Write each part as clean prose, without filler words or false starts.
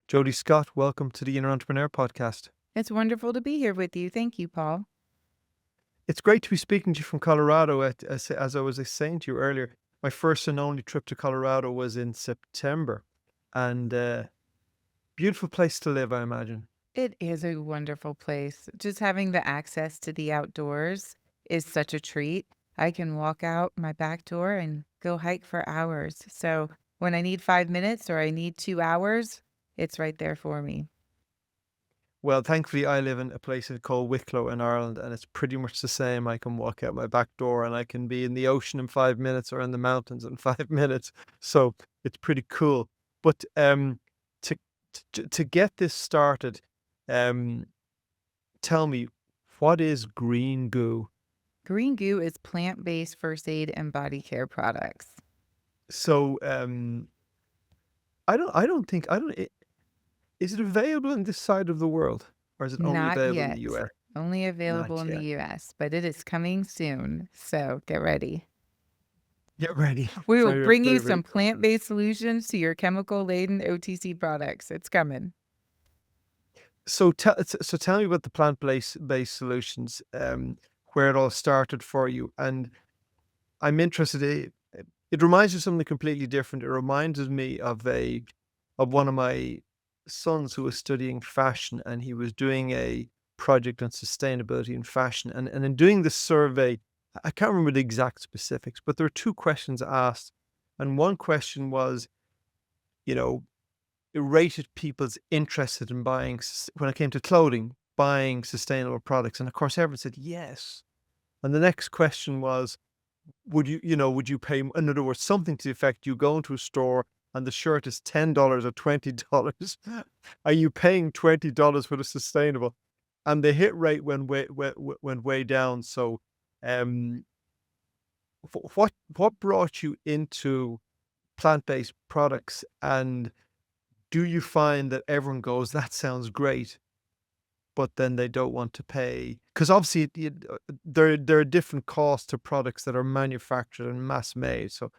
Jodi Scott, welcome to the Inner Entrepreneur Podcast. It's wonderful to be here with you. Thank you, Paul. It's great to be speaking to you from Colorado. As I was saying to you earlier, my first and only trip to Colorado was in September, and beautiful place to live, I imagine. It is a wonderful place. Just having the access to the outdoors is such a treat. I can walk out my back door and go hike for hours. So when I need 5 minutes or I need 2 hours, it's right there for me. Well, thankfully, I live in a place called Wicklow in Ireland, and it's pretty much the same. I can walk out my back door, and I can be in the ocean in 5 minutes or in the mountains in 5 minutes. So it's pretty cool. But to to get this started, um, tell me, what is Green Goo? Green Goo is plant-based first aid and body care products. So I don't. Is it available in this side of the world, or is it only Not available in the yet. US? Only available Not in the yet. US, but it is coming soon. So get ready. Get ready. We will Very, bring you very, very some cool. plant-based solutions to your chemical-laden OTC products. It's coming. So tell me about the plant-based solutions, where it all started for you, and I'm interested. It reminds me of something completely different. It reminds me of one of my sons who was studying fashion, and he was doing a project on sustainability in fashion. And in doing this survey, I can't remember the exact specifics, but there were two questions asked, and one question was, you know, it rated people's interested in buying when it came to clothing, buying sustainable products, and of course, everyone said yes. And the next question was, would you pay, in other words, something to the effect, you go into a store and the shirt is $10 or $20. Are you paying $20 for the sustainable? And the hit rate went way down. So, um, what brought you into plant-based products, and do you find that everyone goes, "That sounds great," but then they don't want to pay? Because obviously, there are different costs to products that are manufactured and mass made. So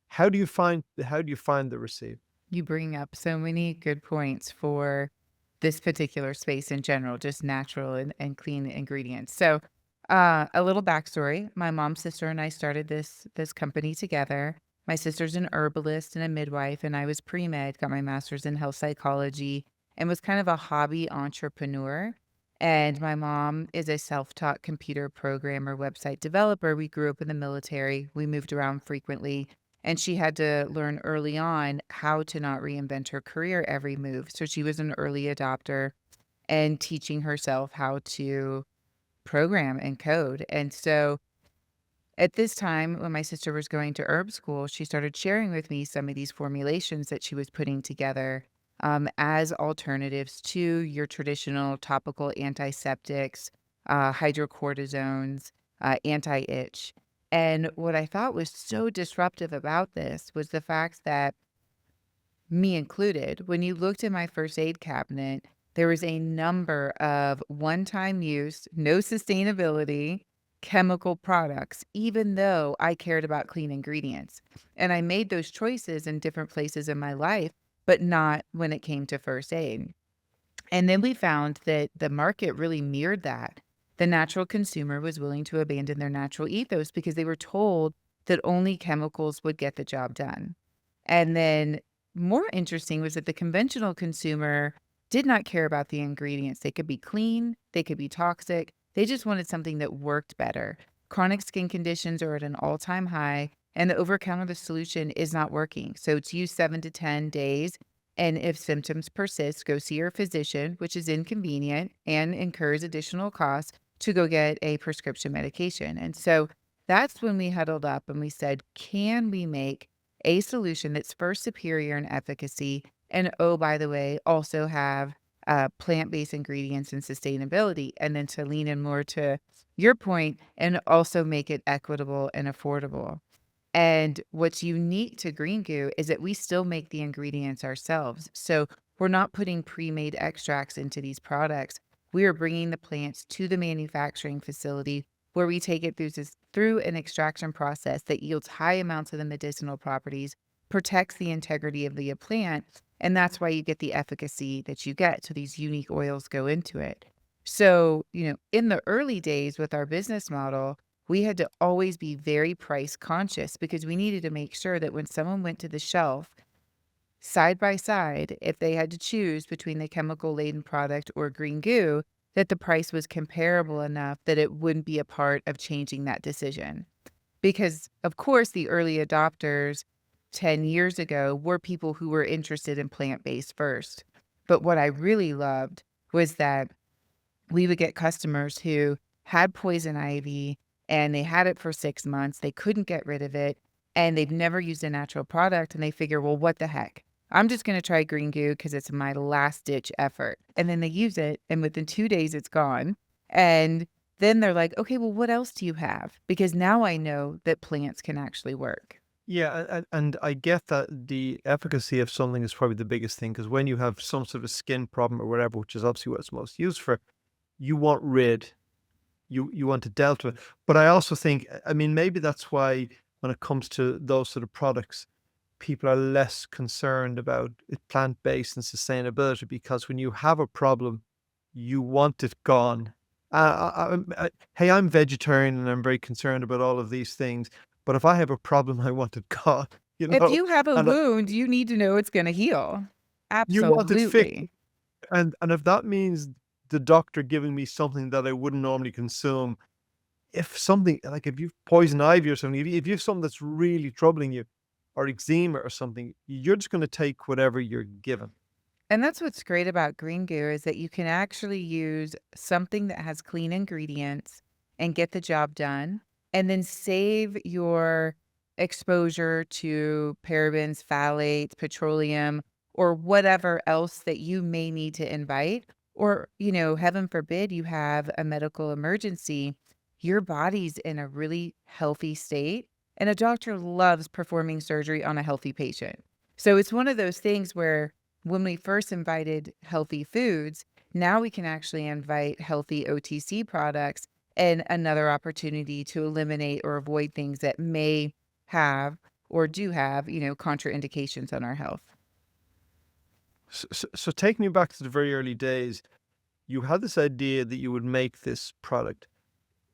how do you find the receipt? You bring up so many good points for this particular space in general, just natural and clean ingredients. So, a little backstory: my mom's sister and I started this company together. My sister's an herbalist and a midwife, and I was pre-med, got my master's in health psychology, and was kind of a hobby entrepreneur. And my mom is a self-taught computer programmer, website developer. We grew up in the military. We moved around frequently, and she had to learn early on how to not reinvent her career every move. So she was an early adopter and teaching herself how to program and code. And so at this time, when my sister was going to herb school, she started sharing with me some of these formulations that she was putting together as alternatives to your traditional topical antiseptics, hydrocortisones, anti itch. And what I thought was so disruptive about this was the fact that, me included, when you looked in my first aid cabinet, there was a number of one time use, no sustainability chemical products, even though I cared about clean ingredients. And I made those choices in different places in my life, but not when it came to first aid. And then we found that the market really mirrored that. The natural consumer was willing to abandon their natural ethos because they were told that only chemicals would get the job done. And then more interesting was that the conventional consumer did not care about the ingredients. They could be clean, they could be toxic. They just wanted something that worked better. Chronic skin conditions are at an all-time high, and the over-the-counter solution is not working. So it's used 7 to 10 days. And if symptoms persist, go see your physician, which is inconvenient and incurs additional costs to go get a prescription medication. And so that's when we huddled up and we said, can we make a solution that's first superior in efficacy and, oh, by the way, also have plant-based ingredients and sustainability, and then to lean in more to your point and also make it equitable and affordable. And what's unique to Green Goo is that we still make the ingredients ourselves. So we're not putting pre-made extracts into these products. We are bringing the plants to the manufacturing facility where we take it through an extraction process that yields high amounts of the medicinal properties, protects the integrity of the plant, And that's why you get the efficacy that you get. So these unique oils go into it. So, in the early days with our business model, we had to always be very price conscious because we needed to make sure that when someone went to the shelf, side by side, if they had to choose between the chemical laden product or Green Goo, that the price was comparable enough that it wouldn't be a part of changing that decision. Because, of course, the early adopters 10 years ago were people who were interested in plant-based first. But what I really loved was that we would get customers who had poison ivy and they had it for 6 months. They couldn't get rid of it and they've never used a natural product and they figure, well, what the heck? I'm just going to try Green Goo because it's my last ditch effort. And then they use it and within 2 days it's gone. And then they're like, okay, well, what else do you have? Because now I know that plants can actually work. Yeah, and I get that the efficacy of something is probably the biggest thing because when you have some sort of skin problem or whatever, which is obviously what it's most used for, you want rid, you want to dealt with. But I also think, I mean, maybe that's why when it comes to those sort of products, people are less concerned about it plant-based and sustainability because when you have a problem, you want it gone. Hey, I'm vegetarian and I'm very concerned about all of these things, but if I have a problem, I want it gone, you If know? you have a And wound, you need to know it's going to heal. you want it fixed. Absolutely. And if that means the doctor giving me something that I wouldn't normally consume, if something like if you've poison ivy or something, if you have something that's really troubling you or eczema or something, you're just gonna take whatever you're given. And that's what's great about Green Goo is that you can actually use something that has clean ingredients and get the job done, and then save your exposure to parabens, phthalates, petroleum, or whatever else that you may need to invite. Or, heaven forbid you have a medical emergency, your body's in a really healthy state, and a doctor loves performing surgery on a healthy patient. So it's one of those things where when we first invited healthy foods, now we can actually invite healthy OTC products and another opportunity to eliminate or avoid things that may have or do have, contraindications on our health. So take me back to the very early days. You had this idea that you would make this product.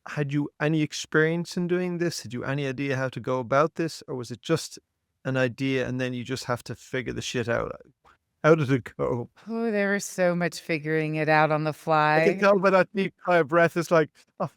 Had you any experience in doing this? Had you any idea how to go about this? Or was it just an idea and then you just have to figure the shit out? How did it go? Oh, there was so much figuring it out on the I can fly. tell by that deep sigh of breath. It's like, "Oh,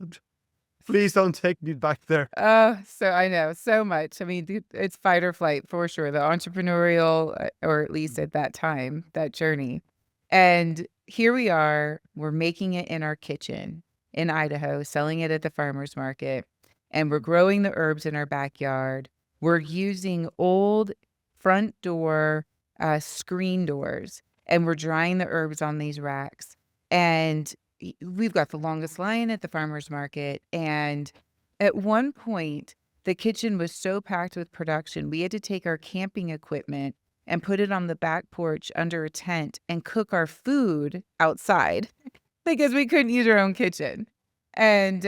please don't take me back there." Oh, so I know so much. I mean, it's fight or flight for sure. The entrepreneurial, or at least at that time, that journey. And here we are, we're making it in our kitchen in Idaho, selling it at the farmer's market, and we're growing the herbs in our backyard. We're using old front door screen doors, and we're drying the herbs on these racks. And we've got the longest line at the farmer's market. And at one point, the kitchen was so packed with production, we had to take our camping equipment and put it on the back porch under a tent and cook our food outside because we couldn't use our own kitchen. And,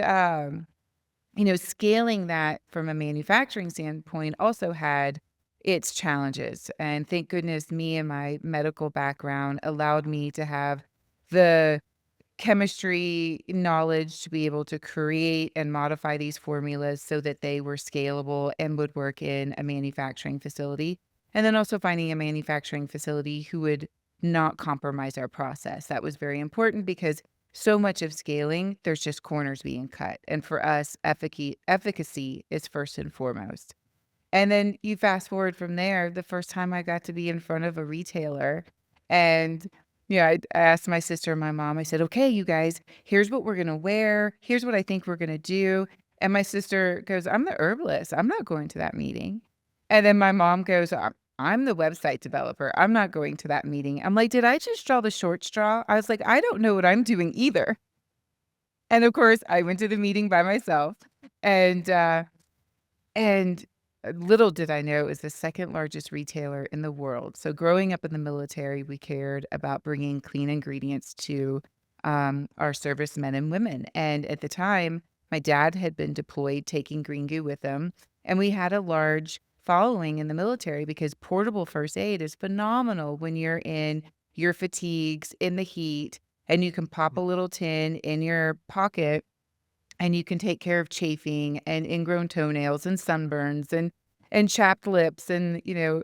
scaling that from a manufacturing standpoint also had its challenges. And thank goodness me and my medical background allowed me to have the chemistry knowledge to be able to create and modify these formulas so that they were scalable and would work in a manufacturing facility. And then also finding a manufacturing facility who would not compromise our process. That was very important because so much of scaling, there's just corners being cut. And for us, efficacy is first and foremost. And then you fast forward from there, the first time I got to be in front of a retailer and yeah, I asked my sister and my mom, I said, okay, you guys, here's what we're going to wear. Here's what I think we're going to do. And my sister goes, I'm the herbalist. I'm not going to that meeting. And then my mom goes, I'm the website developer. I'm not going to that meeting. I'm like, did I just draw the short straw? I was like, I don't know what I'm doing either. And of course, I went to the meeting by myself. And, and little did I know it was the second largest retailer in the world. So growing up in the military, we cared about bringing clean ingredients to our servicemen and women. And at the time, my dad had been deployed taking Green Goo with him. And we had a large following in the military because portable first aid is phenomenal when you're in your fatigues in the heat and you can pop a little tin in your pocket and you can take care of chafing and ingrown toenails and sunburns and chapped lips and,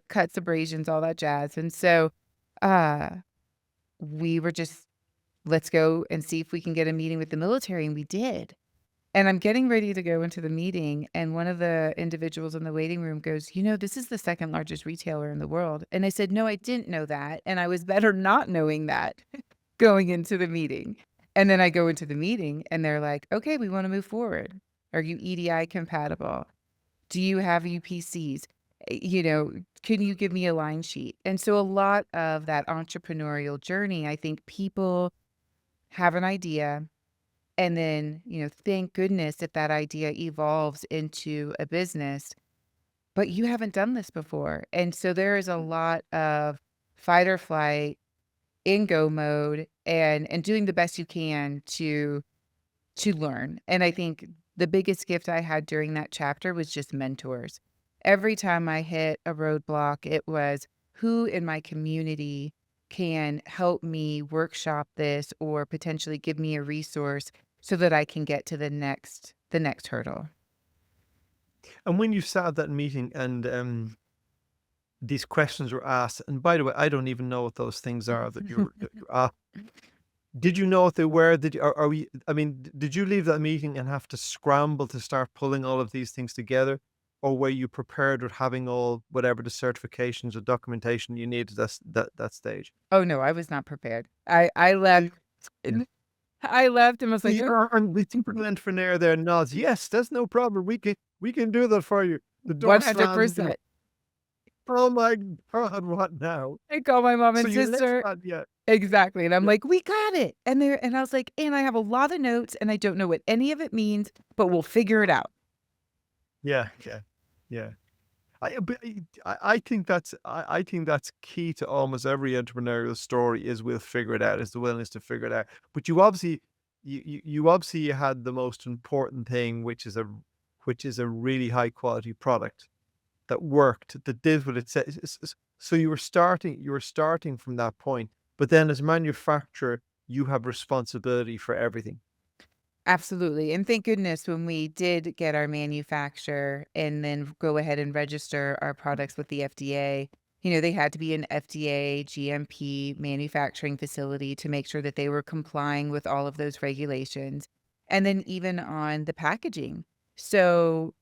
cuts, abrasions, all that jazz. And so, uh, we were just, "Let's go and see if we can get a meeting with the military," and we did. And I'm getting ready to go into the meeting, and one of the individuals in the waiting room goes, this is the second largest retailer in the world." And I said, "No, I didn't know that, and I was better not knowing that going into the meeting." And then I go into the meeting, and they're like, "Okay, we wanna move forward. Are you EDI compatible? Do you have UPCs? Can you give me a line sheet?" And so a lot of that entrepreneurial journey, I think people have an idea and then, thank goodness if that idea evolves into a business, but you haven't done this before. And so there is a lot of fight or flight, in go mode, and doing the best you can to learn. And I think the biggest gift I had during that chapter was just mentors. Every time I hit a roadblock, it was who in my community can help me workshop this or potentially give me a resource so that I can get to the next hurdle. And when you sat at that meeting and these questions were asked, and by the way, I don't even know what those things are that you asked. Did you know what they were? Did you, are we? I mean, did you leave that meeting and have to scramble to start pulling all of these things together, or were you prepared with having all whatever the certifications or documentation you needed at that stage? Oh no, I was not prepared. I left. You- Yeah. I left and was like, The the typical entrepreneur there nods. Yes, that's no problem. We can do that for you. The door slams. And you're like, 100%. oh my God, what now? I called my mom So and you left sister. that, yeah. Exactly, and I'm Yeah. like, "We got it." And I was like, "And I have a lot of notes, and I don't know what any of it means, but we'll figure it out." Yeah, yeah, yeah. But I think that's key to almost every entrepreneurial story is we'll figure it out, is the willingness to figure it out. But you obviously had the most important thing, which is a really high quality product that worked, that did what it said. So you were starting from that point. But then as a manufacturer, you have responsibility for everything. Absolutely, and thank goodness when we did get our manufacturer and then go ahead and register our products with the FDA, they had to be an FDA GMP manufacturing facility to make sure that they were complying with all of those regulations, and then even on the packaging. So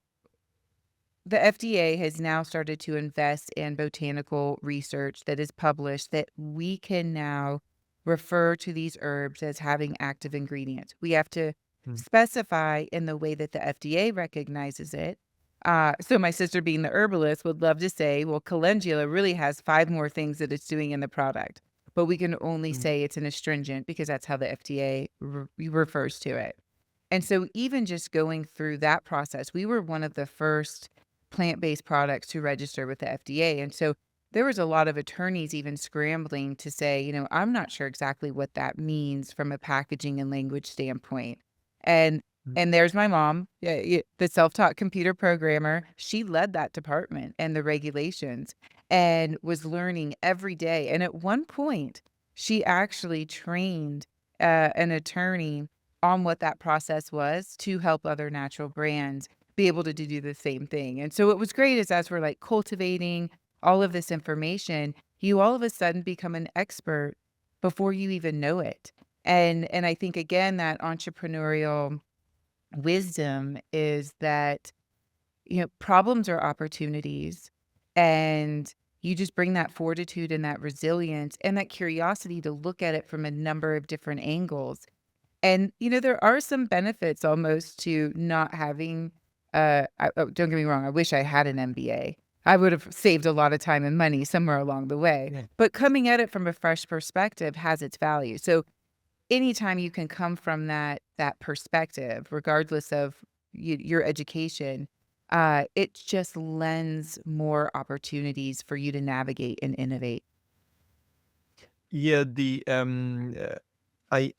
the FDA has now started to invest in botanical research that is published that we can now refer to these herbs as having active ingredients. We have to Mm, specify in the way that the FDA recognizes it. So my sister being the herbalist would love to say, well, calendula really has 5 more things that it's doing in the product, but we can only mm, say it's an astringent because that's how the FDA refers to it. And so even just going through that process, we were one of the first plant-based products to register with the FDA. And so there was a lot of attorneys even scrambling to say, I'm not sure exactly what that means from a packaging and language standpoint. And mm, and there's my mom, yeah, the self-taught computer programmer. She led that department and the regulations and was learning every day. And at one point, she actually trained an attorney on what that process was to help other natural brands be able to do the same thing. And so what was great is as we're like cultivating all of this information, you all of a sudden become an expert before you even know it. And I think again that entrepreneurial wisdom is that problems are opportunities and you just bring that fortitude and that resilience and that curiosity to look at it from a number of different angles and, there are some benefits almost to not having, don't get me wrong, I wish I had an MBA. I would have saved a lot of time and money somewhere along the way, yeah. but coming at it from a fresh perspective has its value. So anytime you can come from that perspective, regardless of your education, it just lends more opportunities for you to navigate and innovate. Yeah, I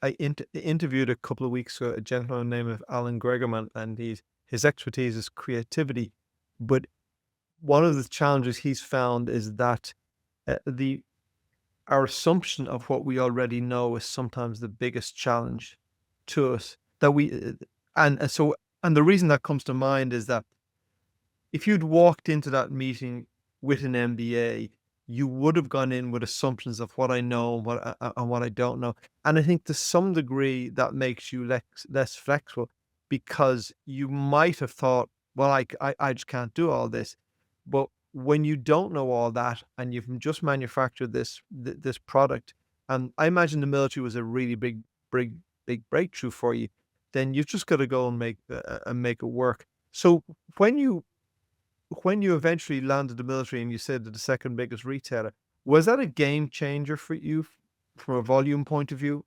interviewed a couple of weeks ago a gentleman named Alan Gregerman, and his expertise is creativity, but one of the challenges he's found is that the our assumption of what we already know is sometimes the biggest challenge to us that we and so and the reason that comes to mind is that if you'd walked into that meeting with an MBA, you would have gone in with assumptions of what I know and what I don't know. And I think to some degree that makes you less flexible because you might have thought, well, I just can't do all this. But when you don't know all that and you've just manufactured this product, and I imagine the military was a really big, big breakthrough for you, then you've just got to go and make it work. So when you eventually landed the military and you said they're the second biggest retailer, was that a game changer for you from a volume point of view?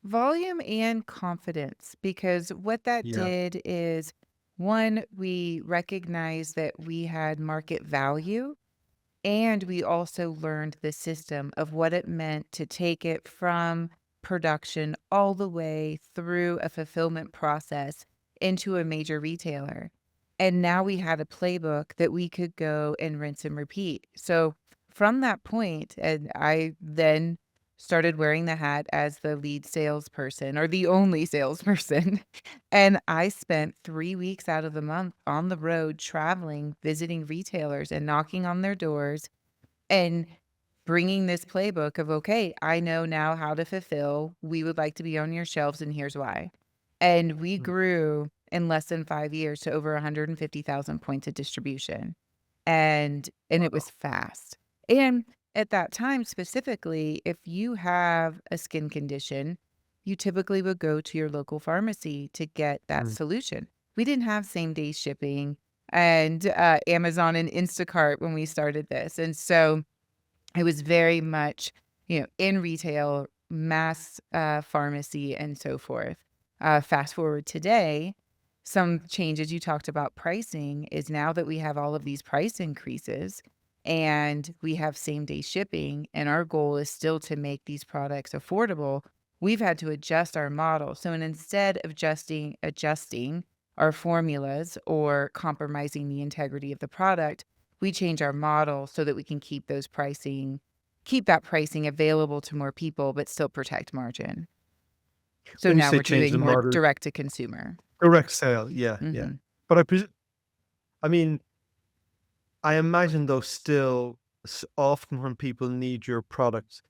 Volume and confidence, because what that Yeah. did is, one, we recognized that we had market value, and we also learned the system of what it meant to take it from production all the way through a fulfillment process into a major retailer. And now we had a playbook that we could go and rinse and repeat. So from that point, and I then started wearing the hat as the lead salesperson or the only salesperson. And I spent 3 weeks out of the month on the road traveling, visiting retailers and knocking on their doors and bringing this playbook of, okay, I know now how to fulfill. We would like to be on your shelves, and here's why. And we Mm. grew in less than 5 years to over 150,000 points of distribution. And it Wow. was fast. And at that time specifically, if you have a skin condition, you typically would go to your local pharmacy to get that Mm. solution. We didn't have same day shipping and Amazon and Instacart when we started this. And so it was very much, in retail, mass, pharmacy, and so forth. Fast forward today, some changes you talked about pricing is now that we have all of these price increases and we have same day shipping, and our goal is still to make these products affordable, we've had to adjust our model. So instead of adjusting our formulas or compromising the integrity of the product, we change our model so that we can keep that pricing available to more people, but still protect margin. So When you now say we're change the doing more model, direct to consumer. direct sale, yeah, yeah. Mhm. But I mean, I imagine though still often when people need your products,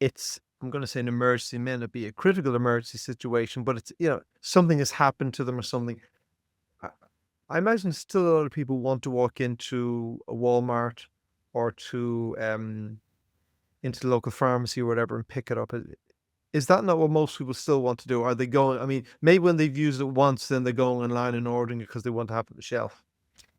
it's I'm going to say an emergency, may not be a critical emergency situation, but it's something has happened to them or something. I, I imagine still a lot of people want to walk into a Walmart or to into the local pharmacy or whatever and pick it up. Is that not what most people still want to do? Are they going? I mean, maybe when they've used it once, then they're going online and ordering it because they want to have it on the shelf.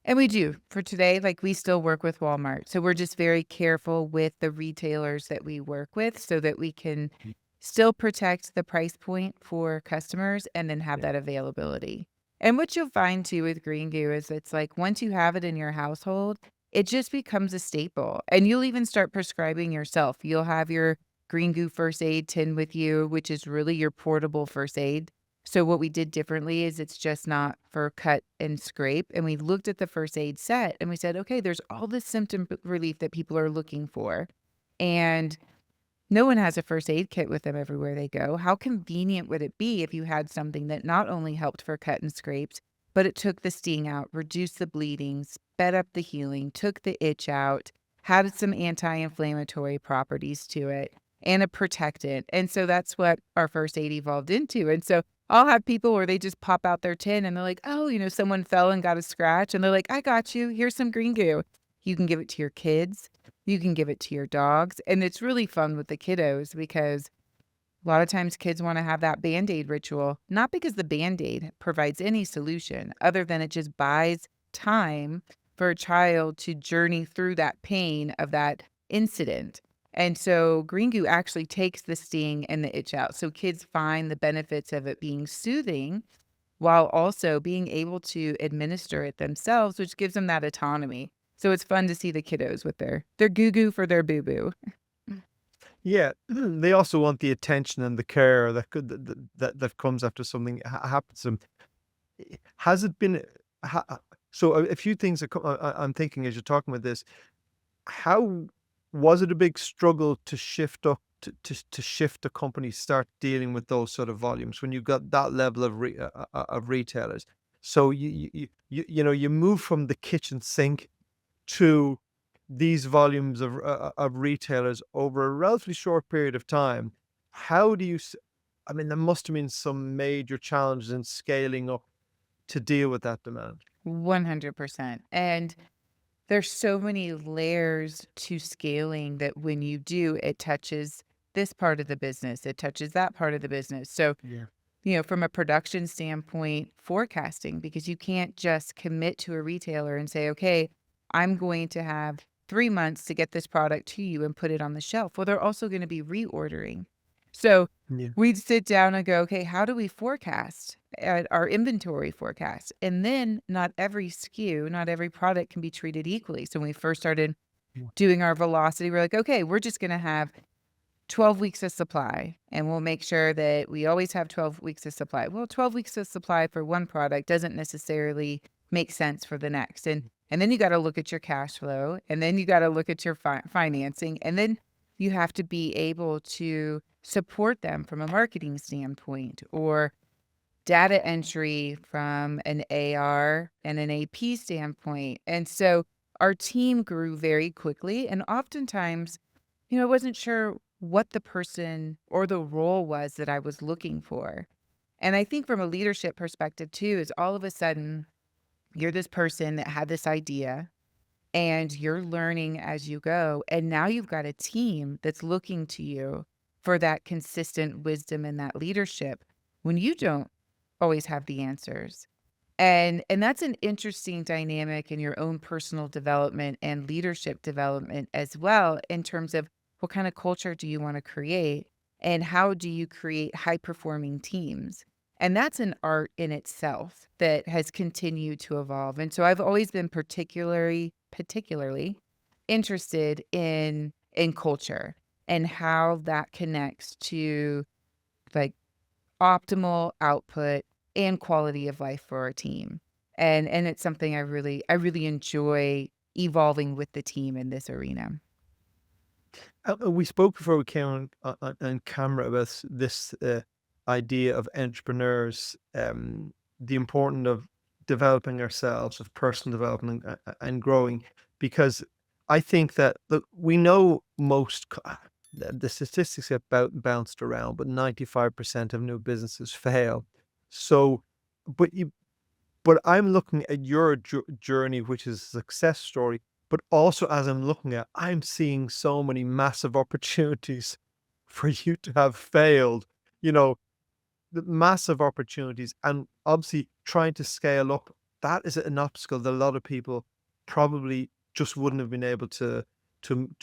And we do. For today, like, we still work with Walmart. So we're just very careful with the retailers that we work with so that we can Mm. still protect the price point for customers and then have Yeah. that availability. And what you'll find too with Green Goo is it's like once you have it in your household, it just becomes a staple. And you'll even start prescribing yourself. You'll have your Green Goo first aid tin with you, which is really your portable first aid. So what we did differently is it's just not for cut and scrape. And we looked at the first aid set and we said, okay, there's all this symptom relief that people are looking for. And no one has a first aid kit with them everywhere they go. How convenient would it be if you had something that not only helped for cut and scrapes, but it took the sting out, reduced the bleeding, sped up the healing, took the itch out, had some anti-inflammatory properties to it, and a protectant. And so that's what our first aid evolved into. And so I'll have people where they just pop out their tin and they're like, oh, someone fell and got a scratch. And they're like, I got you. Here's some Green Goo. You can give it to your kids. You can give it to your dogs, and it's really fun with the kiddos because a lot of times kids wanna have that Band-Aid ritual, not because the Band-Aid provides any solution other than it just buys time for a child to journey through that pain of that incident. And so Green Goo actually takes the sting and the itch out, so kids find the benefits of it being soothing while also being able to administer it themselves, which gives them that autonomy. So it's fun to see the kiddos with their goo goo for their boo boo. Yeah, they also want the attention and the care that comes after something happens to them. Has it been? So a few things that I'm thinking as you're talking about this. How was it a big struggle to shift up to shift the company, start dealing with those sort of volumes when you've got that level of retailers? So you know, you move from the kitchen sink to these volumes of retailers over a relatively short period of time. How do you I mean, there must have been some major challenges in scaling up to deal with that demand. 100%. And there's so many layers to scaling that when you do, it touches this part of the business, it touches that part of the business. So, Yeah. from a production standpoint, forecasting, because you can't just commit to a retailer and say, okay, I'm going to have 3 months to get this product to you and put it on the shelf. Well, they're also going to be reordering. So Yeah. we'd sit down and go, okay, how do we forecast at our inventory forecast? And then not every SKU, not every product can be treated equally. So when we first started Yeah. doing our velocity, we're like, okay, we're just going to have 12 weeks of supply, and we'll make sure that we always have 12 weeks of supply. Well, 12 weeks of supply for one product doesn't necessarily make sense for the next. And then you got to look at your cash flow, and then you got to look at your financing, and then you have to be able to support them from a marketing standpoint or data entry from an AR and an AP standpoint. And so our team grew very quickly, and oftentimes I wasn't sure what the person or the role was that I was looking for. And I think from a leadership perspective too, is all of a sudden you're this person that had this idea and you're learning as you go. And now you've got a team that's looking to you for that consistent wisdom and that leadership when you don't always have the answers. And that's an interesting dynamic in your own personal development and leadership development as well, in terms of what kind of culture do you want to create and how do you create high performing teams? And that's an art in itself that has continued to evolve. And so I've always been particularly interested in culture and how that connects to like optimal output and quality of life for our team. And it's something I really enjoy evolving with the team in this arena. We spoke before we came on camera about this idea of entrepreneurs, the importance of developing ourselves, of personal development and growing. Because I think that look, we know the statistics get bounced around, but 95% of new businesses fail. So, but I'm looking at your journey, which is a success story, but also as I'm looking at, I'm seeing so many massive opportunities for you to have failed, you know, the massive opportunities, and obviously trying to scale up, that is an obstacle that a lot of people probably just wouldn't have been able to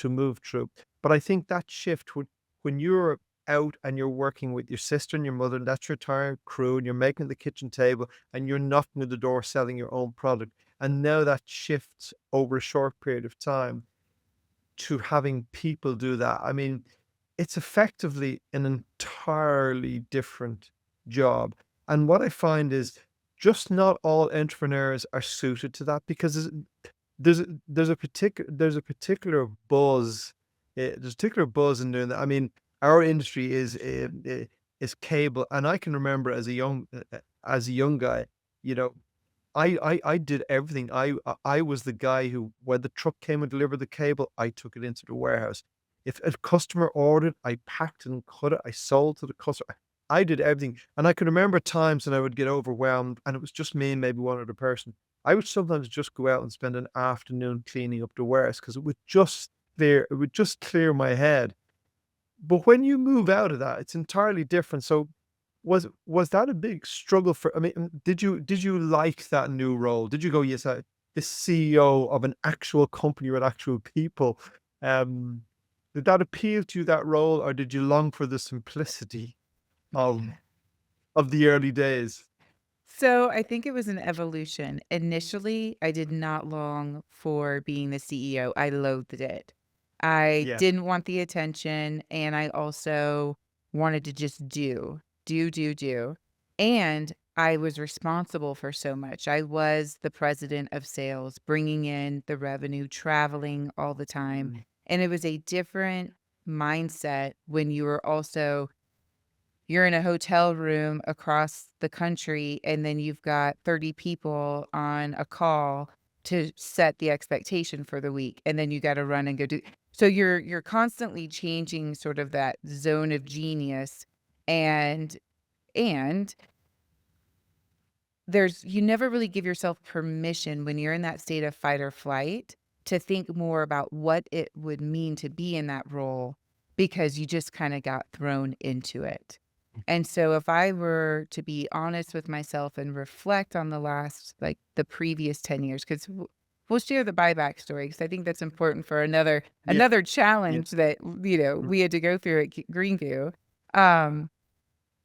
move through. But I think that shift when you're out and you're working with your sister and your mother, and that's your entire crew, and you're making the kitchen table and you're knocking at the door selling your own product. And now that shifts over a short period of time to having people do that. I mean, it's effectively an entirely different job. And what I find is just not all entrepreneurs are suited to that because there's a particular buzz. There's a particular buzz in doing that. I mean, our industry is cable, and I can remember as a young guy, you know, I did everything. I was the guy who, when the truck came and delivered the cable, I took it into the warehouse. If a customer ordered, I packed and cut it. I sold to the customer. I did everything. And I can remember times when I would get overwhelmed and it was just me and maybe one other person. I would sometimes just go out and spend an afternoon cleaning up the warehouse because it would just clear my head. But when you move out of that, it's entirely different. So was that a big struggle for, I mean, did you like that new role? Did you go, "Yes, this CEO of an actual company with actual people," um, did that appeal to you, that role, or did you long for the simplicity of the early days? So I think it was an evolution. Initially, I did not long for being the CEO. I loathed it. I Yeah. didn't want the attention, and I also wanted to just do. And I was responsible for so much. I was the president of sales, bringing in the revenue, traveling all the time. Mm. And it was a different mindset when you were also you're in a hotel room across the country, and then you've got 30 people on a call to set the expectation for the week, and then you gotta run and go do so you're constantly changing sort of that zone of genius, and and there's you never really give yourself permission when you're in that state of fight or flight to think more about what it would mean to be in that role because you just kinda got thrown into it. And so if I were to be honest with myself and reflect on the previous 10 years, 'cause we'll share the buyback story because I think that's important for Yeah, another yeah. challenge that, Mm. we had to go through at Green Goo. Um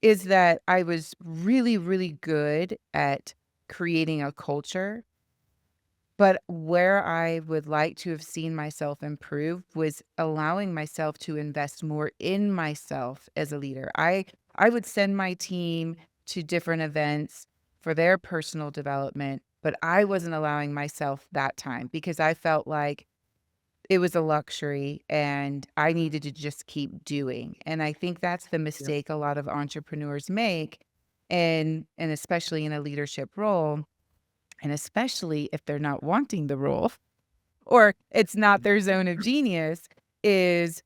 is that I was really, really good at creating a culture, but where I would like to have seen myself improve was allowing myself to invest more in myself as a leader. I would send my team to different events for their personal development, but I wasn't allowing myself that time because I felt like it was a luxury and I needed to just keep doing, and I think that's the Yeah, mistake a lot of entrepreneurs make, and especially in a leadership role, and especially if they're not wanting the role or it's not their zone of genius, is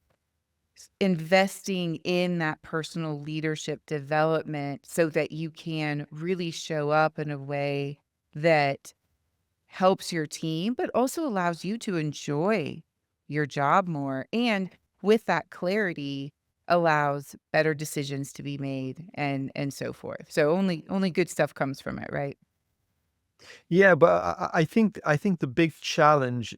investing in that personal leadership development so that you can really show up in a way that helps your team, but also allows you to enjoy your job more. And with that clarity, allows better decisions to be made and so forth. So only good stuff comes from it, right? yeah, but I think the big challenge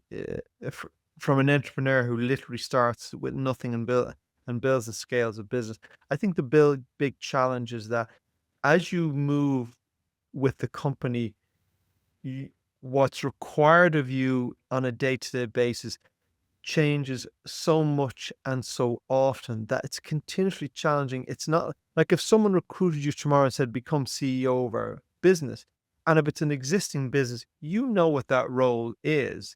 from an entrepreneur who literally starts with nothing and builds the scales of business. I think the big challenge is that as you move with the company, you, what's required of you on a day-to-day basis changes so much and so often that it's continuously challenging. It's not like if someone recruited you tomorrow and said, become CEO of our business, and if it's an existing business, you know what that role is.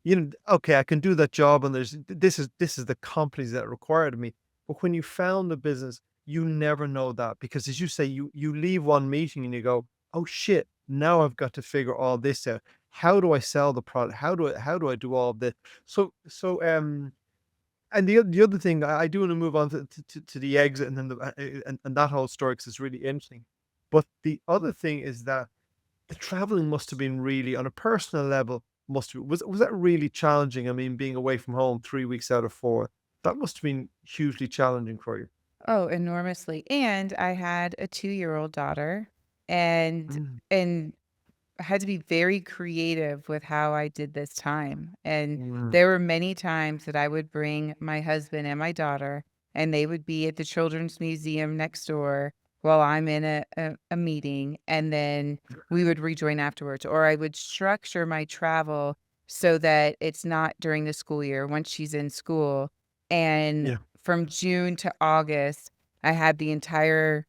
You know, okay, I can do that job, and this is the companies that required of me. But when you found the business, you never know that because, as you say, you leave one meeting and you go, "Oh shit! Now I've got to figure all this out. How do I sell the product? How do I do all of this?" So, and the other thing I do want to move on to the exit and then and that whole story because it's really interesting. But the other thing is that the traveling must have been really on a personal level, must have was that really challenging? I mean, being away from home 3 weeks out of 4, that must have been hugely challenging for you. Oh, enormously. And I had a 2-year-old daughter and Mm, and I had to be very creative with how I did this time, and mm, there were many times that I would bring my husband and my daughter, and they would be at the children's museum next door while I'm in a meeting, and then we would rejoin afterwards, or I would structure my travel so that it's not during the school year, once she's in school, and yeah, from June to August, I had the entire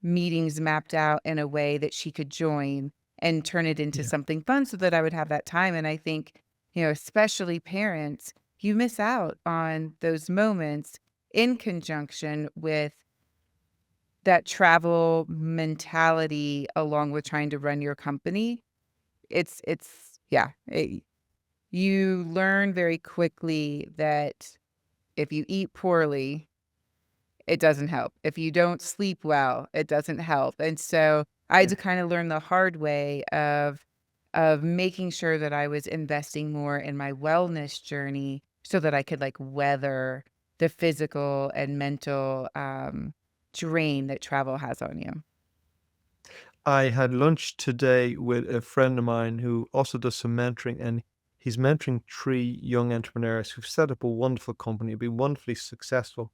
meetings mapped out in a way that she could join and turn it into yeah. something fun so that I would have that time, and I think, especially parents, you miss out on those moments in conjunction with that travel mentality along with trying to run your company. It's yeah, you learn very quickly that if you eat poorly, it doesn't help. If you don't sleep well, it doesn't help, and so I had Yeah. to kinda learn the hard way of making sure that I was investing more in my wellness journey so that I could, like, weather the physical and mental, drain that travel has on you. I had lunch today with a friend of mine who also does some mentoring, and he's mentoring 3 young entrepreneurs who've set up a wonderful company, been wonderfully successful.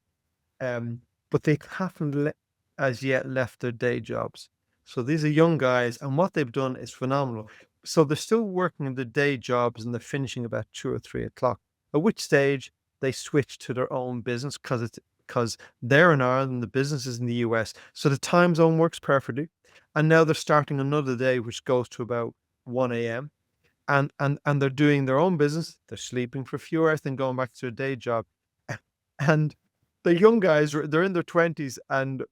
But they haven't as yet left their day jobs. So these are young guys, and what they've done is phenomenal. So they're still working in the day jobs, and they're finishing about 2 or 3 o'clock. At which stage they switch to their own business because it's because they're in Ireland, the business is in the US. So the time zone works perfectly. And now they're starting another day, which goes to about 1 a.m. And they're doing their own business. They're sleeping for a few hours, then going back to their day job. And the young guys, they're in their 20s, and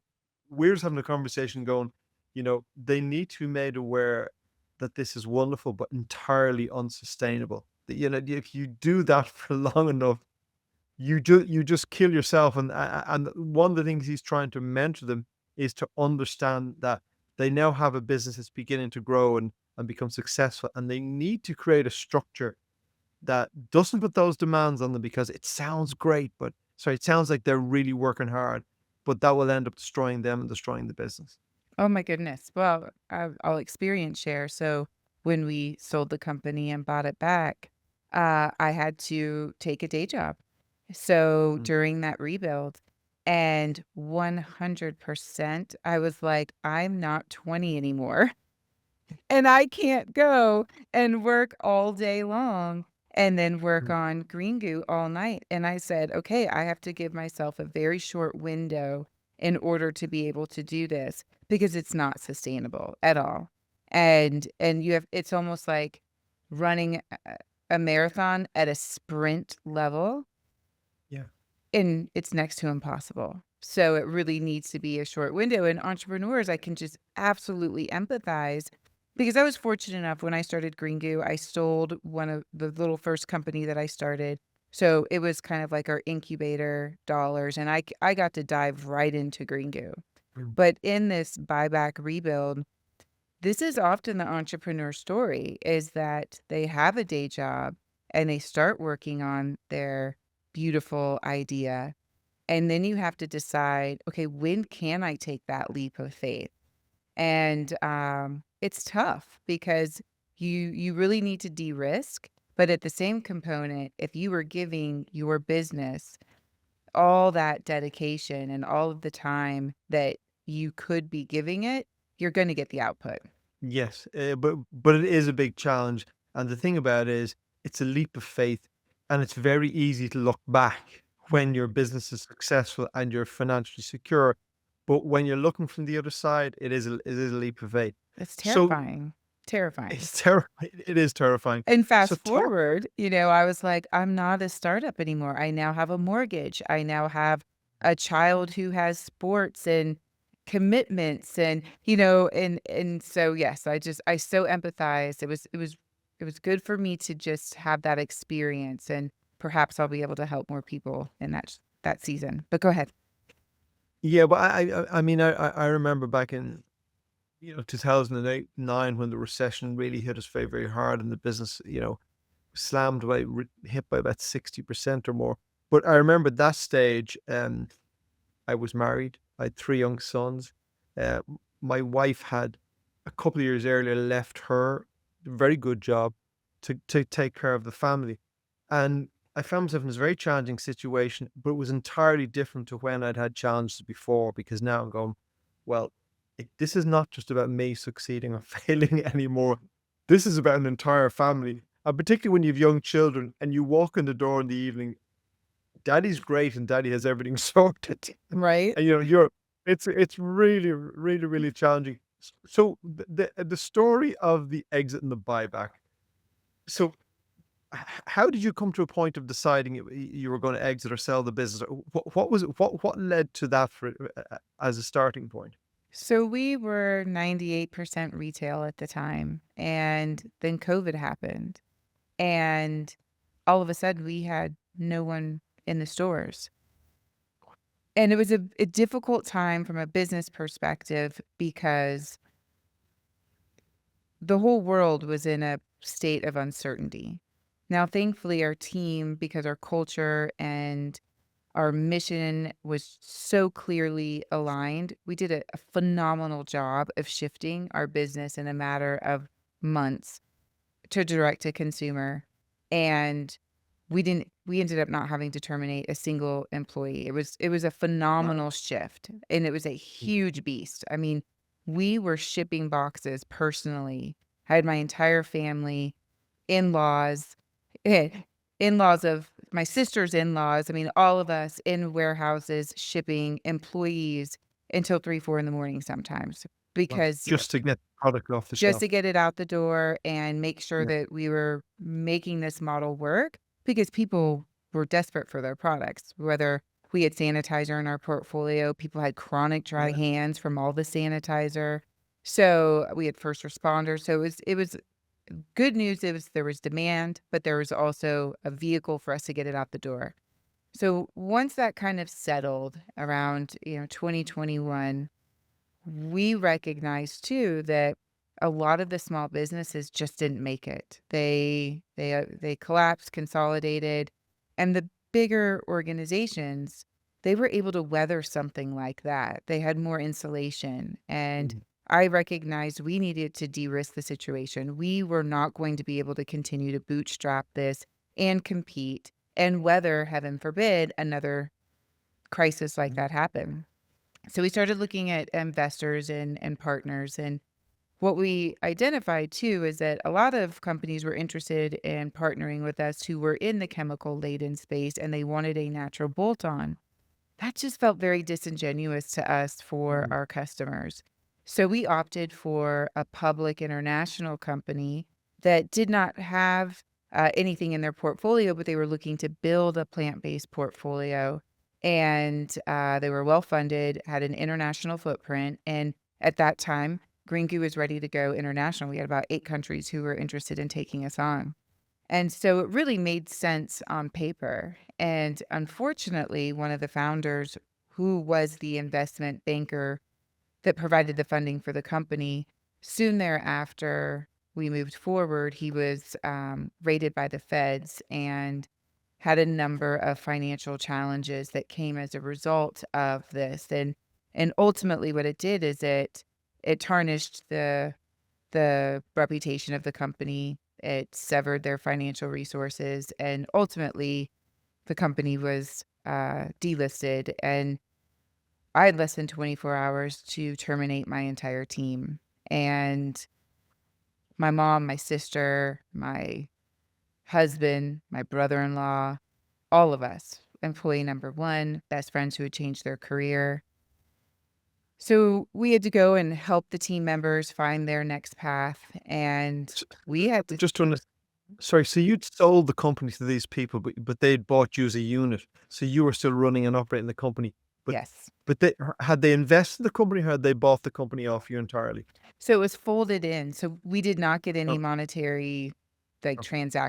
we're just having a conversation going, they need to be made aware that this is wonderful, but entirely unsustainable. That, if you do that for long enough, you just kill yourself. And one of the things he's trying to mentor them is to understand that they now have a business that's beginning to grow and become successful, and they need to create a structure that doesn't put those demands on them, because it sounds great, but sorry, it sounds like they're really working hard, but that will end up destroying them and destroying the business. Oh my goodness. Well, I'll experience share. So when we sold the company and bought it back, I had to take a day job. So Mm. during that rebuild, and 100%, I was like, I'm not 20 anymore. And I can't go and work all day long and then work Mm. on Green Goo all night. And I said, okay, I have to give myself a very short window in order to be able to do this because it's not sustainable at all. And it's almost like running a marathon at a sprint level, Yeah. and it's next to impossible. So it really needs to be a short window. And entrepreneurs, I can just absolutely empathize because I was fortunate enough when I started Green Goo, I sold one of the little first company that I started. So it was kind of like our incubator dollars. And I got to dive right into Green Goo. Mm. But in this buyback rebuild, this is often the entrepreneur story is that they have a day job and they start working on their beautiful idea. And then you have to decide, okay, when can I take that leap of faith? And it's tough because you really need to de-risk. But at the same component, if you were giving your business all that dedication and all of the time that you could be giving it, you're going to get the output. Yes, but it is a big challenge, and the thing about it is, it's a leap of faith, and it's very easy to look back when your business is successful and you're financially secure, but when you're looking from the other side, it is a leap of faith. It's So terrifying. Terrifying. it's terrifying. It is terrifying. And So fast talk. forward, I was like, I'm not a startup anymore. I now have a mortgage. I now have a child who has sports and commitments and so yes, I so empathize. It was good for me to just have that experience and perhaps I'll be able to help more people in that season. But go ahead. Yeah, but I mean, I remember back in 2008, 9, when the recession really hit us very, very hard, and the business, slammed by hit by about 60% or more. But I remember that stage. I was married. I had 3 young sons. My wife had, a couple of years earlier, left her very good job to take care of the family, and I found myself in this very challenging situation, but it was entirely different to when I'd had challenges before, because now I'm going, "Well, this is not just about me succeeding or failing anymore. This is about an entire family." And particularly when you have young children and you walk in the door in the evening, daddy's great and daddy has everything sorted. Right? And it's really, really, really challenging. So the story of the exit and the buyback. So how did you come to a point of deciding you were going to exit or sell the business? What was it? What led to that as a starting point? So we were 98% retail at the time and then COVID happened. And all of a sudden, we had no one in the stores. And it was a difficult time from a business perspective because the whole world was in a state of uncertainty. Now, thankfully, our team, because our culture and our mission was so clearly aligned, we did a phenomenal job of shifting our business in a matter of months to direct to consumer. And we ended up not having to terminate a single employee. It was a Wow. phenomenal shift, and it was a Mm. huge beast. I mean, we were shipping boxes personally. I had my entire family, in-laws, eh, in-laws of my sister's in-laws, I mean, all of us in warehouses, shipping, employees until 3, 4 in the morning sometimes Wow. because Just to get the product off the just shelf. to get it out the door and make sure Yeah. that we were making this model work because people were desperate for their products. Whether we had sanitizer in our portfolio, people had chronic dry Yeah. hands from all the sanitizer. So we had first responders. So it was good news. There was demand, but there was also a vehicle for us to get it out the door. So once that kind of settled around, 2021, we recognized too that a lot of the small businesses just didn't make it. They collapsed, consolidated, and the bigger organizations, they were able to weather something like that. They had more insulation, and Mhm. I recognized we needed to de-risk the situation. We were not going to be able to continue to bootstrap this and compete and weather, heaven forbid, another crisis like Mhm. that happen. So we started looking at investors and partners. And what we identified too is that a lot of companies were interested in partnering with us who were in the chemical laden space and they wanted a natural bolt on. That just felt very disingenuous to us for Mhm. our customers. So we opted for a public international company that did not have anything in their portfolio, but they were looking to build a plant based portfolio. And they were well funded, had an international footprint. And at that time, Green Goo was ready to go international. We had about 8 countries who were interested in taking us on. And so it really made sense on paper. And unfortunately, one of the founders, who was the investment banker that provided the funding for the company, soon thereafter we moved forward, he was raided by the feds and had a number of financial challenges that came as a result of this. And ultimately what it did is it tarnished the reputation of the company. It severed their financial resources, and ultimately, the company was delisted. And I had less than 24 hours to terminate my entire team. And my mom, my sister, my husband, my brother in law, all of us, employee number one, best friends who had changed their career. So we had to go and help the team members find their next path. And S we had to, just to under Sorry, so you'd sold the company to these people, but they'd bought you as a unit, so you were still running and operating the company, but yes. they had they invested in the company, or had they bought the company off you entirely? So it was folded in, so we did not get any Oh, monetary, like, okay.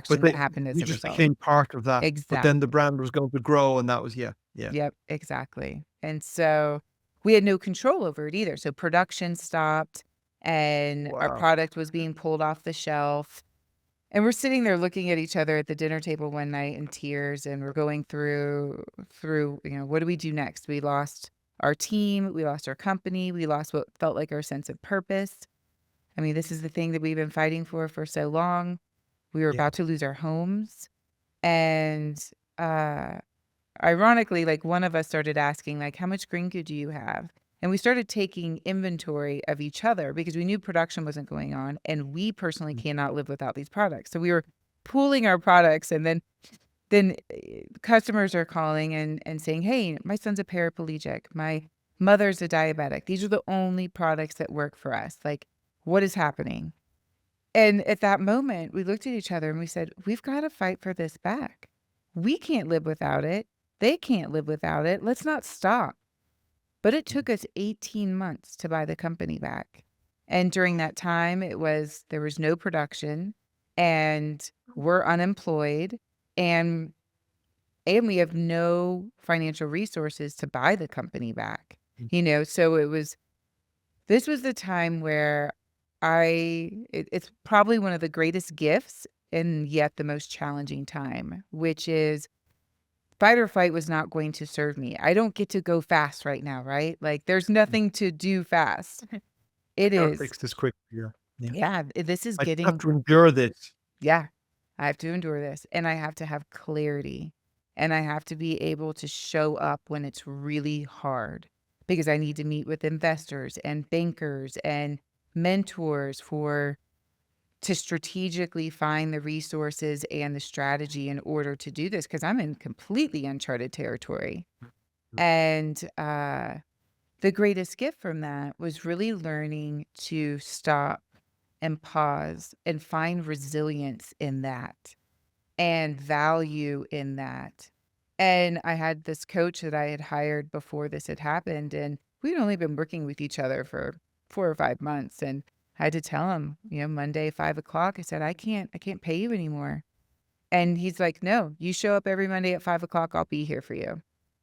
But transaction that they happened as you a just result. became part of that, but then the Exactly. brand was going to grow, and that was yeah, yeah. Yep, exactly. And so we had no control over it either, so production stopped, and our Wow. product was being pulled off the shelf, and we're sitting there looking at each other at the dinner table one night in tears, and we're going through, what do we do next? We lost our team, we lost our company, we lost what felt like our sense of purpose. I mean, this is the thing that we've been fighting for so long. We were Yeah. about to lose our homes. And uh, ironically, like one of us started asking, like, how much green goo do you have? And we started taking inventory of each other because we knew production wasn't going on. And we personally Mm. cannot live without these products. So we were pooling our products. And then customers are calling and saying, hey, my son's a paraplegic. My mother's a diabetic. These are the only products that work for us. Like, what is happening? And at that moment, we looked at each other and we said, "We've gotta fight for this back. We can't live without it. They can't live without it. Let's not stop." But it Mhm. took us 18 months to buy the company back. And during that time, there was no production and we're unemployed and and we have no financial resources to buy the company back. Mm. So this was the time where it's probably one of the greatest gifts and yet the most challenging time, which is fight or flight was not going to serve me. I don't get to go fast right now, right? Like there's Mm. nothing to do fast. I It gotta is. fix this quick. Yeah. Yeah. Yeah, this is I have getting, to endure this. yeah, I have to endure this and I have to have clarity and I have to be able to show up when it's really hard because I need to meet with investors and bankers and mentors for to strategically find the resources and the strategy in order to do this because I'm in completely uncharted territory. Mm. And the greatest gift from that was really learning to stop and pause and find resilience in that and value in that. And I had this coach that I had hired before this had happened, and we'd only been working with each other for 4 or 5 months, and I had to tell him, Monday, 5 o'clock, I said, "I can't pay you anymore." And he's like, "No, you show up every Monday at 5 o'clock, I'll be here for you."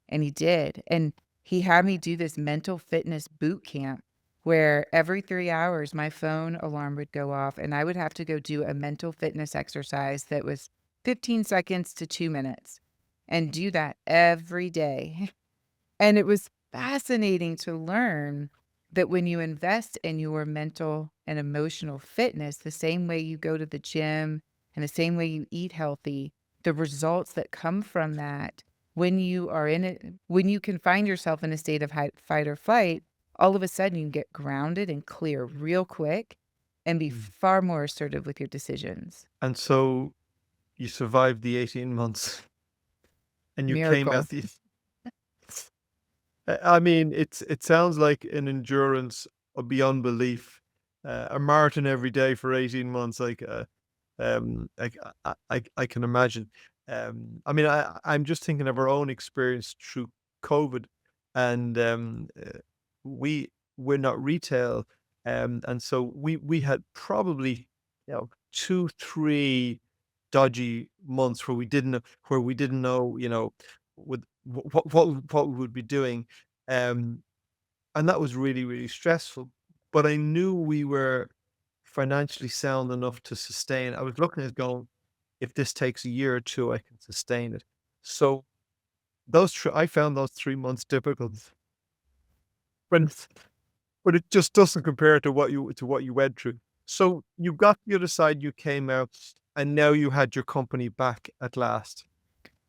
And he did. And he had me do this mental fitness boot camp where every 3 hours my phone alarm would go off and I would have to go do a mental fitness exercise that was 15 seconds to 2 minutes and do that every day. And it was fascinating to learn that when you invest in your mental and emotional fitness, the same way you go to the gym and the same way you eat healthy, the results that come from that when you are in it, when you can find yourself in a state of fight or flight, all of a sudden you get grounded and clear real quick and be Mm. far more assertive with your decisions. And so you survived the 18 months and you came Miracle. out the I mean, it sounds like an endurance beyond belief. A marathon every day for 18 months, like I can imagine. I mean, I'm just thinking of our own experience through COVID, and we we're not retail, and so we had probably 2, 3 dodgy months where we didn't know with what we would be doing, um, and that was really really stressful. But I knew we were financially sound enough to sustain. I was looking at going, if this takes a year or 2, I can sustain it. So I found those 3 months difficult, when but it just doesn't compare to what you went through. So you got the other side, you came out, and now you had your company back at last.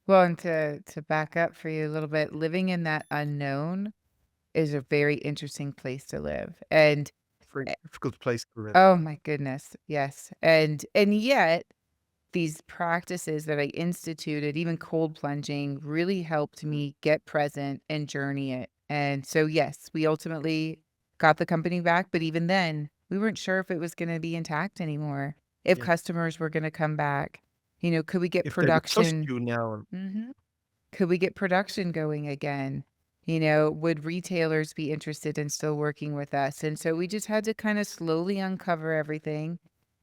Well, and to back up for you a little bit, living in that unknown is a very interesting place to live, and, Very eh difficult place to live. oh my goodness, yes, and yet, these practices that I instituted, even cold plunging, really helped me get present and journey it, and so, yes, we ultimately got the company back, but even then, we weren't sure if it was gonna be intact anymore, if Yeah. customers were gonna come back, could we get If they would trust production. you now. Mhm. Could we get production going again? Would retailers be interested in still working with us? And so we just had to kind of slowly uncover everything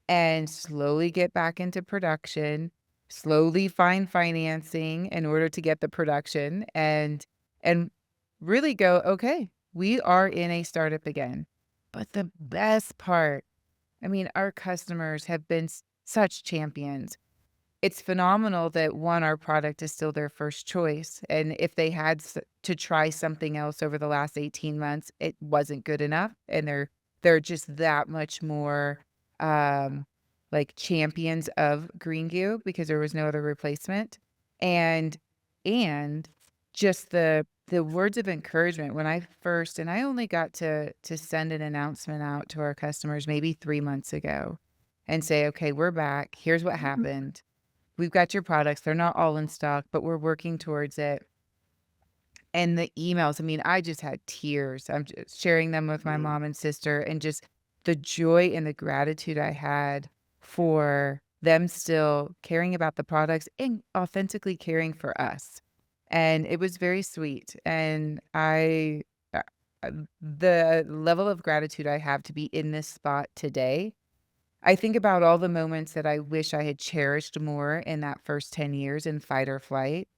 and slowly get back into production, slowly find financing in order to get the production and really go, okay, we are in a startup again. But the best part, I mean, our customers have been such champions. It's phenomenal that, 1, our product is still their first choice, and if they had to try something else over the last 18 months, it wasn't good enough, and they're just that much more, um, like, champions of Green Goo because there was no other replacement, and and just the words of encouragement when I first and I only got to send an announcement out to our customers maybe 3 months ago and say, "Okay, we're back. Here's what happened. We've got your products. They're not all in stock, but we're working towards it." And the emails, I mean, I just had tears. I'm just sharing them with my Mm. mom and sister and just the joy and the gratitude I had for them still caring about the products and authentically caring for us. And it was very sweet. And uh, the level of gratitude I have to be in this spot today, I think about all the moments that I wish I had cherished more in that first 10 years in fight or flight.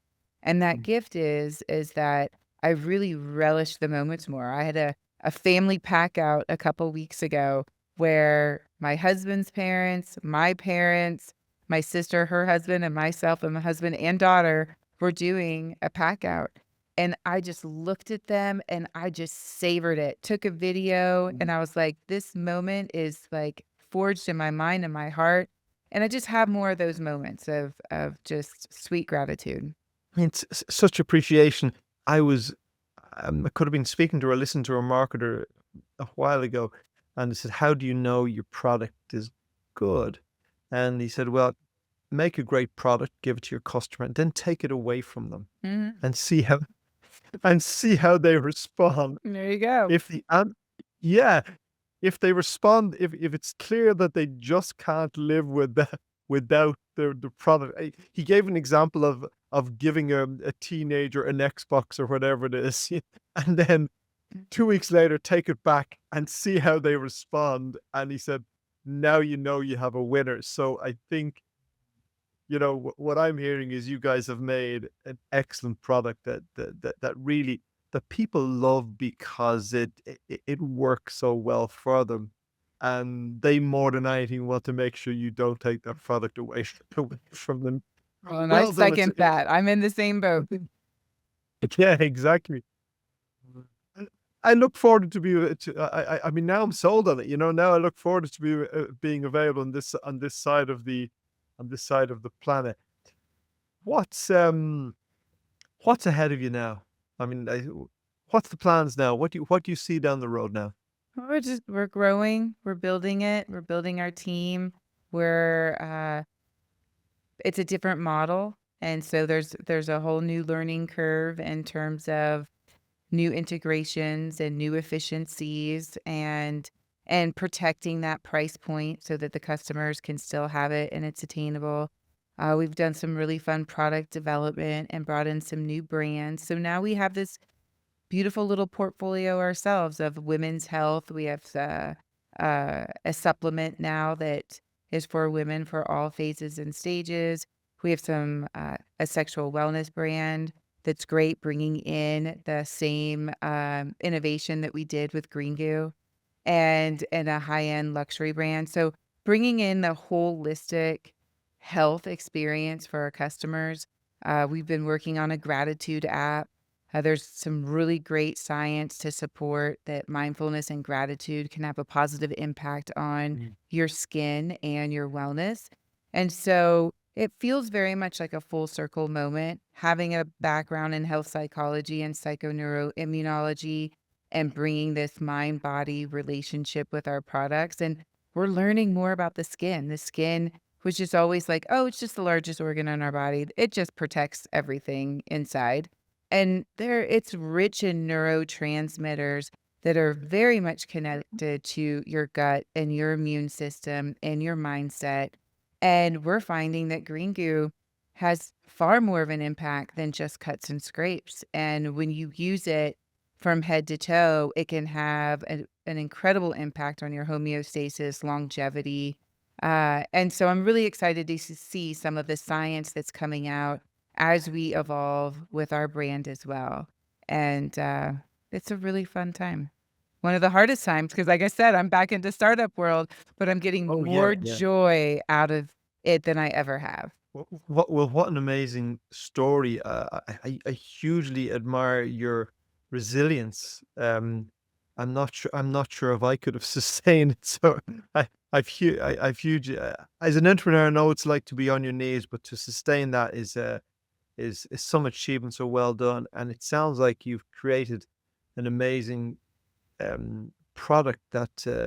And that Mm. gift is that I really relish the moments more. I had a family pack out a couple weeks ago where my husband's parents, my parents, my sister, her husband, and myself and my husband and daughter were doing a pack out. And I just looked at them and I just savored it. Took a video Mm. and I was like, this moment is like forged in my mind and my heart. And I just have more of those moments of just sweet gratitude. I mean, such appreciation. I could have been speaking to or listening to a marketer a while ago, and they said, "How do you know your product is good. And he said, well, make a great product, give it to your customer, and then take it away from them Mhm. and see how they respond. There you go. If the an Yeah, if they respond, if it's clear that they just can't live with that without the product. He gave an example of giving a teenager an Xbox or whatever it is, and then 2 weeks later, take it back and see how they respond, and he said, "Now you know you have a winner." So I think, what I'm hearing is you guys have made an excellent product that really that people love because it works so well for them, and they more than anything want to make sure you don't take that product away away from them. Well, and I Well done. second that. I'm in the same boat. Yeah, exactly. I I look forward to be to I mean, now I'm sold on it, now I look forward to being available on this side of the planet. What's, um what's ahead of you now? I mean, what's the plans now? What do you see down the road now? We're growing, we're building it, we're building our team. We're it's a different model, and so there's a whole new learning curve in terms of new integrations and new efficiencies and protecting that price point so that the customers can still have it and it's attainable. We've done some really fun product development and brought in some new brands. So now we have this beautiful little portfolio ourselves of women's health. We have a supplement now that is for women for all phases and stages. We have a sexual wellness brand that's great, bringing in the same innovation that we did with Green Goo and a high end luxury brand. So bringing in the holistic health experience for our customers. We've been working on a gratitude app. There's some really great science to support that mindfulness and gratitude can have a positive impact on Mm. your skin and your wellness. And so it feels very much like a full circle moment, having a background in health psychology and psychoneuroimmunology and bringing this mind body relationship with our products. And we're learning more about the skin. The skin was just always like, oh, it's just the largest organ in our body. It just protects everything inside. And it's rich in neurotransmitters that are very much connected to your gut and your immune system and your mindset. And we're finding that Green Goo has far more of an impact than just cuts and scrapes. And when you use it from head to toe, it can have an incredible impact on your homeostasis, longevity. And so I'm really excited to see some of the science that's coming out as we evolve with our brand as well. And it's a really fun time. One of the hardest times because, like I said, I'm back into startup world, but I'm getting Oh, yeah, more yeah. joy out of it than I ever have. What an amazing story. I hugely admire your resilience. I'm not sure if I could have sustained it. So I've huge as an entrepreneur, I know it's like to be on your knees, but to sustain that is some achievement. So well done. And it sounds like you've created an amazing product that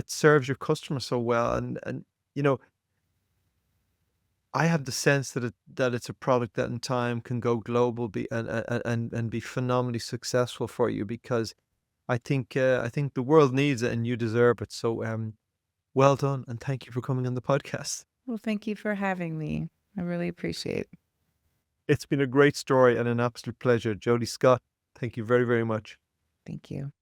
serves your customer so well. And you know I have the sense that it's a product that in time can go global, be and be phenomenally successful for you, because I think the world needs it and you deserve it. So well done, and thank you for coming on the podcast. Well, thank you for having me. I really appreciate it. It's been a great story and an absolute pleasure. Jodi Scott, thank you very, very much. Thank you.